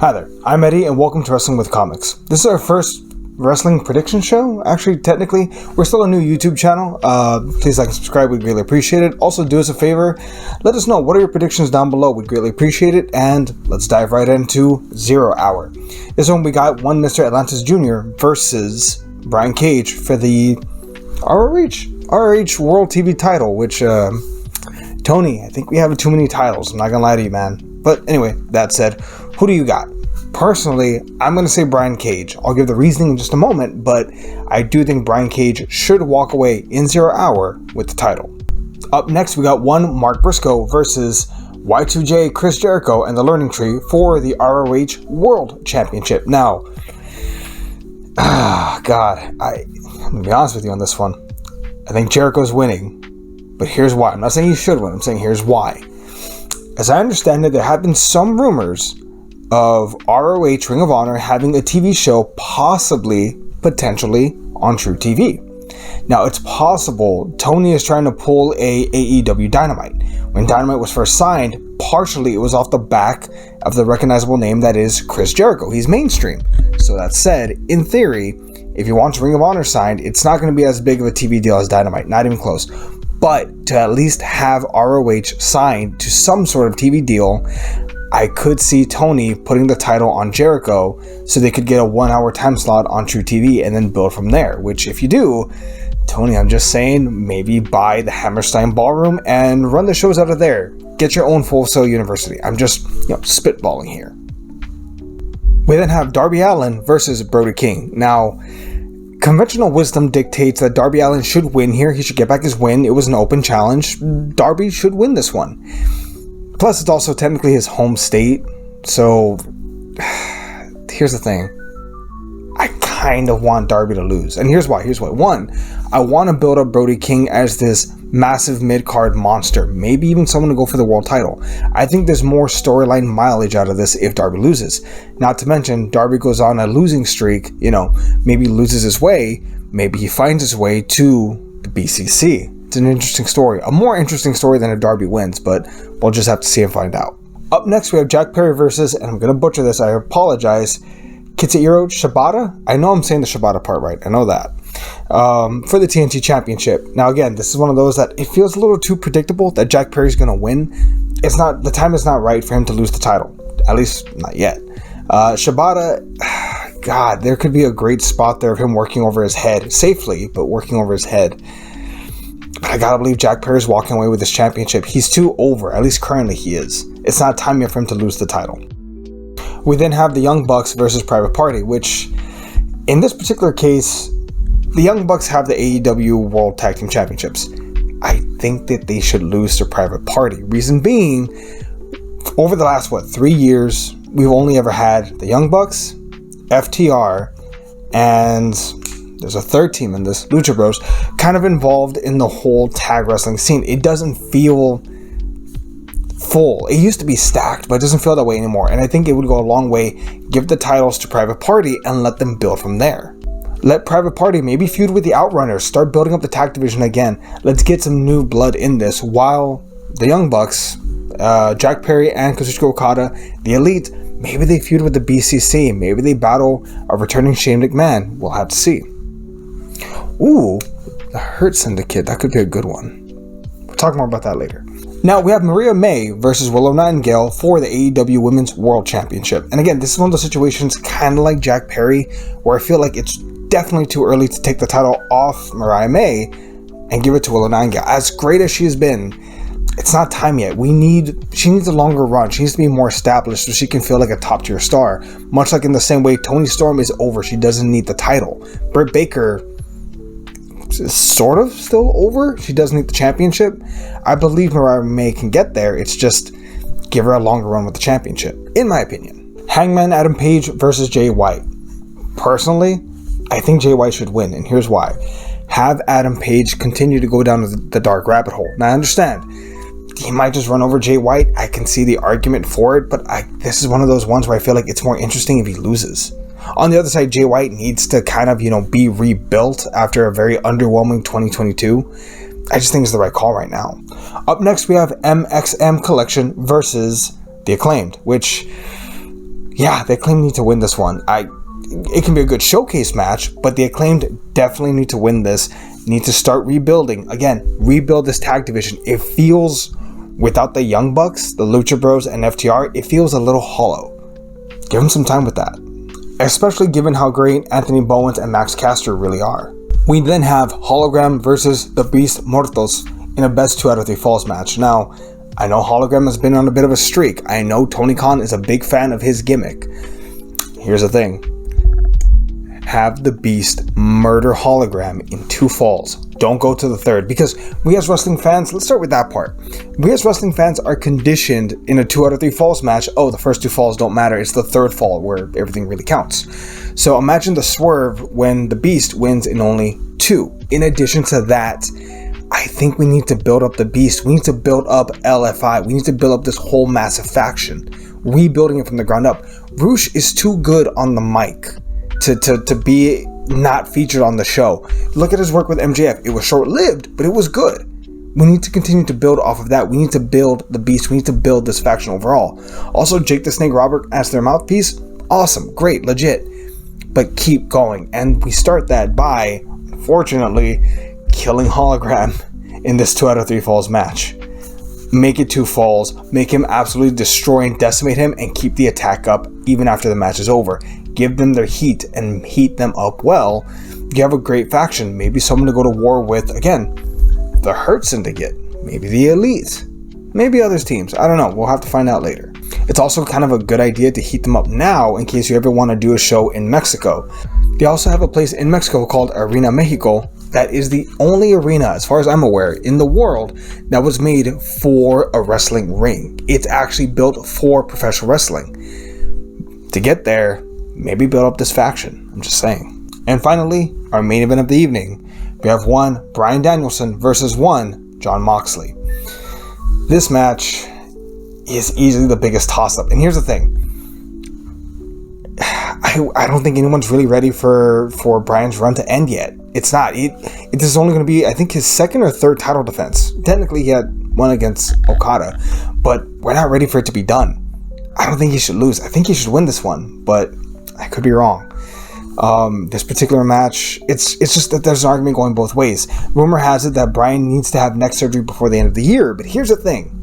Hi there, I'm Eddie and welcome to Wrestling with Comics. This is our first wrestling prediction show. Actually, technically, we're still a new YouTube channel. Please like and subscribe, we'd greatly appreciate it. Also, do us a favor, let us know what are your predictions down below, we'd greatly appreciate it. And let's dive right into 0 Hour. This one we got one Mr. Atlantis Jr. versus Brian Cage for the ROH World TV title, which, Tony, I think we have too many titles, I'm not gonna lie to you, man. But anyway, that said, who do you got? Personally, I'm going to say Brian Cage. I'll give the reasoning in just a moment, but I do think Brian Cage should walk away in 0 Hour with the title. Up next, we got one Mark Briscoe versus Y2J Chris Jericho and the Learning Tree for the ROH World Championship. Now, I'm going to be honest with you on this one. I think Jericho's winning, but here's why. I'm not saying he should win, I'm saying here's why. As I understand it, there have been some rumors of ROH Ring of Honor having a TV show potentially on True TV. Now, it's possible Tony is trying to pull a AEW Dynamite. When Dynamite was first signed, partially it was off the back of the recognizable name that is Chris Jericho. He's mainstream. So that said, in theory, if you want Ring of Honor signed, it's not going to be as big of a TV deal as Dynamite, not even close. But to at least have ROH signed to some sort of TV deal, I could see Tony putting the title on Jericho so they could get a 1 hour time slot on True TV and then build from there. Which, if you do, Tony, I'm just saying, maybe buy the Hammerstein Ballroom and run the shows out of there. Get your own Full Sail University. I'm just, spitballing here. We then have Darby Allin versus Brody King. Now, conventional wisdom dictates that Darby Allin should win here. He should get back his win. It was an open challenge. Darby should win this one. Plus, it's also technically his home state. So, here's the thing. I kind of want Darby to lose. And here's why. One, I want to build up Brody King as this massive mid-card monster. Maybe even someone to go for the world title. I think there's more storyline mileage out of this if Darby loses. Not to mention, Darby goes on a losing streak. Maybe loses his way. Maybe he finds his way to the BCC. It's an interesting story. A more interesting story than if Darby wins, but we'll just have to see and find out. Up next, we have Jack Perry versus, and I'm going to butcher this, I apologize, Kitsuhiro Shibata? I know I'm saying the Shibata part right, I know that. For the TNT Championship. Now again, this is one of those that it feels a little too predictable that Jack Perry's going to win. The time is not right for him to lose the title. At least, not yet. Shibata, God, there could be a great spot there of him working over his head, safely, but working over his head. But I gotta believe Jack Perry's walking away with this championship. He's too over, at least currently he is. It's not time yet for him to lose the title. We then have the Young Bucks versus Private Party, which, in this particular case, the Young Bucks have the AEW World Tag Team Championships. I think that they should lose to Private Party. Reason being, over the last, 3 years, we've only ever had the Young Bucks, FTR, and there's a third team in this, Lucha Bros, kind of involved in the whole tag wrestling scene. It doesn't feel full. It used to be stacked, but it doesn't feel that way anymore. And I think it would go a long way, give the titles to Private Party and let them build from there. Let Private Party maybe feud with the Outrunners, start building up the tag division again. Let's get some new blood in this, while the Young Bucks, Jack Perry and Kazuchika Okada, the Elite, maybe they feud with the BCC. Maybe they battle a returning Shane McMahon. We'll have to see. Ooh, the Hurt Syndicate. That could be a good one. We'll talk more about that later. Now, we have Maria May versus Willow Nightingale for the AEW Women's World Championship. And again, this is one of those situations kind of like Jack Perry, where I feel like it's definitely too early to take the title off Mariah May and give it to Willow Nightingale. As great as she has been, it's not time yet. She needs a longer run. She needs to be more established so she can feel like a top tier star. Much like in the same way Toni Storm is over. She doesn't need the title. Britt Baker is sort of still over. She doesn't need the championship. I believe Mariah May can get there. It's just give her a longer run with the championship, in my opinion. Hangman Adam Page versus Jay White. Personally, I think Jay White should win, and here's why. Have Adam Page continue to go down the dark rabbit hole. Now I understand, he might just run over Jay White. I can see the argument for it, but this is one of those ones where I feel like it's more interesting if he loses. On the other side, Jay White needs to kind of, be rebuilt after a very underwhelming 2022. I just think it's the right call right now. Up next, we have MXM Collection versus The Acclaimed, which Yeah, the Acclaimed need to win this one. It can be a good showcase match, but the Acclaimed definitely need to win this. Need to start rebuilding. Again, rebuild this tag division. It feels, without the Young Bucks, the Lucha Bros, and FTR, it feels a little hollow. Give them some time with that. Especially given how great Anthony Bowens and Max Caster really are. We then have Hologram versus the Beast Mortos in a best 2 out of 3 falls match. Now, I know Hologram has been on a bit of a streak. I know Tony Khan is a big fan of his gimmick. Here's the thing. Have the Beast murder Hologram in 2 falls. Don't go to the third, because we as wrestling fans, let's start with that part. We as wrestling fans are conditioned in a 2 out of 3 falls match. Oh, the first 2 falls don't matter. It's the third fall where everything really counts. So imagine the swerve when the Beast wins in only 2. In addition to that, I think we need to build up the Beast. We need to build up LFI. We need to build up this whole massive faction, rebuilding it from the ground up. Roosh is too good on the mic to be not featured on the show. Look at his work with MJF. It was short-lived, but it was good. We need to continue to build off of that. We need to build the Beast. We need to build this faction overall. Also, Jake the Snake Robert as their mouthpiece. Awesome. Great. Legit. But keep going. And we start that by, unfortunately, killing Hologram in this 2 out of 3 falls match. Make it 2 falls. Make him absolutely destroy and decimate him, and keep the attack up even after the match is over. Give them their heat and heat them up well. You have a great faction. Maybe someone to go to war with, again, the Hurt Syndicate. Maybe the Elite. Maybe other teams. I don't know. We'll have to find out later. It's also kind of a good idea to heat them up now in case you ever want to do a show in Mexico. They also have a place in Mexico called Arena Mexico that is the only arena, as far as I'm aware, in the world that was made for a wrestling ring. It's actually built for professional wrestling. To get there, maybe build up this faction. I'm just saying. And finally, our main event of the evening. We have one Bryan Danielson versus one Jon Moxley. This match is easily the biggest toss-up. And here's the thing. I don't think anyone's really ready for Bryan's run to end yet. It's not. This is only going to be, I think, his second or third title defense. Technically, he had one against Okada, but we're not ready for it to be done. I don't think he should lose. I think he should win this one, but I could be wrong. This particular match, it's just that there's an argument going both ways. Rumor has it that Bryan needs to have neck surgery before the end of the year, but here's the thing.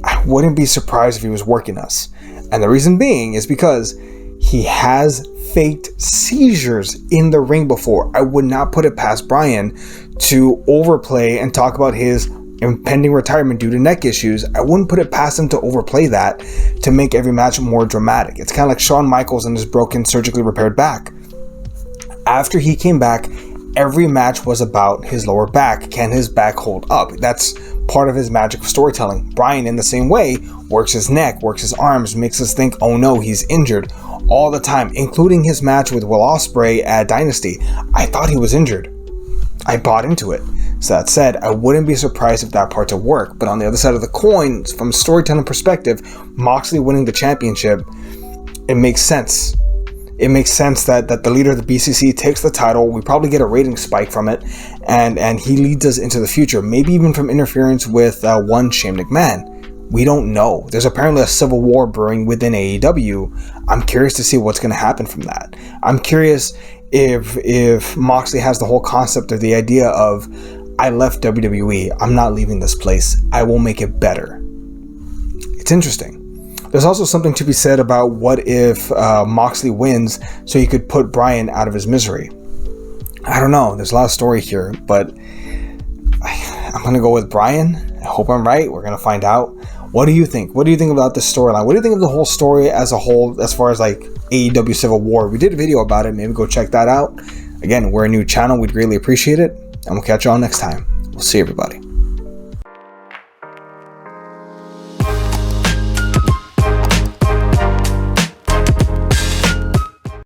I wouldn't be surprised if he was working us. And the reason being is because he has faked seizures in the ring before. I would not put it past Bryan to overplay and talk about his impending retirement due to neck issues. I wouldn't put it past him to overplay that to make every match more dramatic. It's kind of like Shawn Michaels and his broken, surgically repaired back. After he came back, every match was about his lower back. Can his back hold up? That's part of his magic of storytelling. Bryan, in the same way, works his neck, works his arms, makes us think, oh no, he's injured all the time, including his match with Will Ospreay at Dynasty. I thought he was injured. I bought into it. So that said, I wouldn't be surprised if that part to work. But on the other side of the coin, from a storytelling perspective, Moxley winning the championship, it makes sense. It makes sense that the leader of the BCC takes the title. We probably get a rating spike from it, and he leads us into the future. Maybe even from interference with one Shane McMahon. We don't know. There's apparently a civil war brewing within AEW. I'm curious to see what's going to happen from that. I'm curious if Moxley has the whole concept of the idea of, I left WWE. I'm not leaving this place. I will make it better. It's interesting. There's also something to be said about what if Moxley wins so he could put Bryan out of his misery. I don't know. There's a lot of story here, but I'm going to go with Bryan. I hope I'm right. We're going to find out. What do you think? What do you think about this storyline? What do you think of the whole story as a whole, as far as like AEW Civil War? We did a video about it. Maybe go check that out. Again, we're a new channel. We'd greatly appreciate it. And we'll catch you all next time. We'll see everybody.